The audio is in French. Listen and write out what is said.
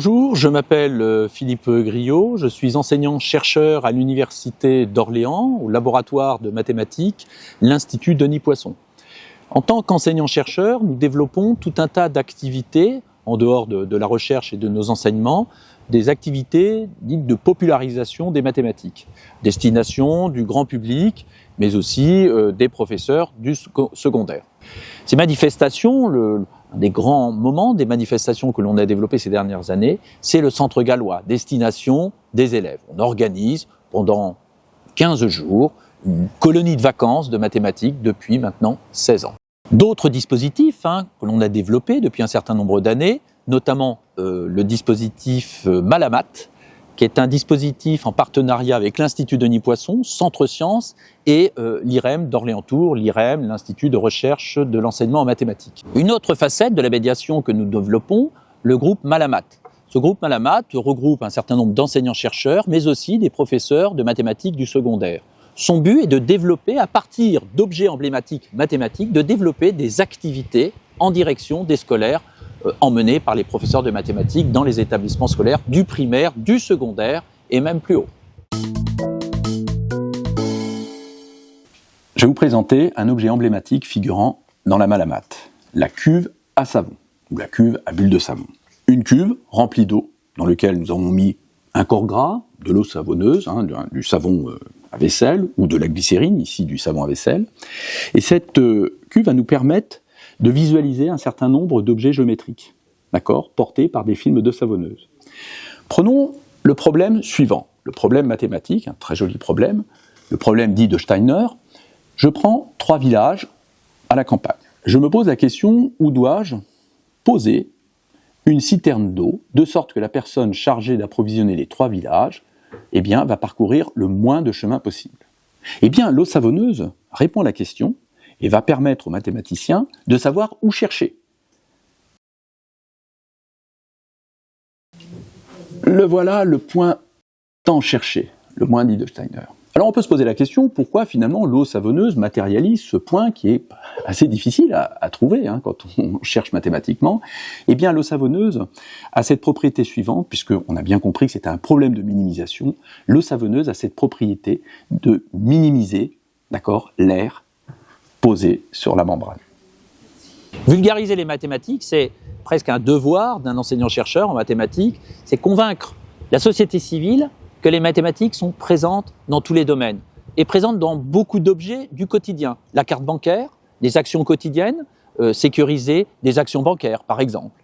Bonjour, je m'appelle Philippe Griot, je suis enseignant-chercheur à l'Université d'Orléans, au laboratoire de mathématiques, l'Institut Denis Poisson. En tant qu'enseignant-chercheur, nous développons tout un tas d'activités, en dehors de la recherche et de nos enseignements, des activités dites de popularisation des mathématiques, destination du grand public, mais aussi des professeurs du secondaire. Ces manifestations, un des grands moments des manifestations que l'on a développées ces dernières années, c'est le Centre gallois, destination des élèves. On organise pendant 15 jours une colonie de vacances de mathématiques depuis maintenant 16 ans. D'autres dispositifs que l'on a développés depuis un certain nombre d'années, notamment le dispositif Malamat, qui est un dispositif en partenariat avec l'Institut Denis Poisson, Centre Sciences et l'IREM d'Orléans-Tours, l'IREM, l'Institut de recherche de l'enseignement en mathématiques. Une autre facette de la médiation que nous développons, le groupe Malamat. Ce groupe Malamat regroupe un certain nombre d'enseignants-chercheurs, mais aussi des professeurs de mathématiques du secondaire. Son but est de développer, à partir d'objets emblématiques mathématiques, de développer des activités en direction des scolaires emmenés par les professeurs de mathématiques dans les établissements scolaires du primaire, du secondaire et même plus haut. Je vais vous présenter un objet emblématique figurant dans la Malamat, la cuve à savon, ou la cuve à bulles de savon. Une cuve remplie d'eau, dans laquelle nous avons mis un corps gras, de l'eau savonneuse, du savon à vaisselle, ou de la glycérine, ici du savon à vaisselle. Et cette cuve va nous permettre de visualiser un certain nombre d'objets géométriques, portés par des films de savonneuse. Prenons le problème suivant, le problème mathématique, un très joli problème, le problème dit de Steiner. Je prends 3 villages à la campagne. Je me pose la question, où dois-je poser une citerne d'eau, de sorte que la personne chargée d'approvisionner les 3 villages va parcourir le moins de chemin possible. L'eau savonneuse répond à la question et va permettre aux mathématiciens de savoir où chercher. Le voilà le point tant cherché, le moins dit de Steiner. Alors on peut se poser la question, pourquoi finalement l'eau savonneuse matérialise ce point qui est assez difficile à trouver quand on cherche mathématiquement. L'eau savonneuse a cette propriété suivante, puisqu'on a bien compris que c'était un problème de minimisation. L'eau savonneuse a cette propriété de minimiser l'air posé sur la membrane. Vulgariser les mathématiques, c'est presque un devoir d'un enseignant-chercheur en mathématiques, c'est convaincre la société civile que les mathématiques sont présentes dans tous les domaines et présentes dans beaucoup d'objets du quotidien. La carte bancaire, des actions quotidiennes, sécuriser des actions bancaires par exemple.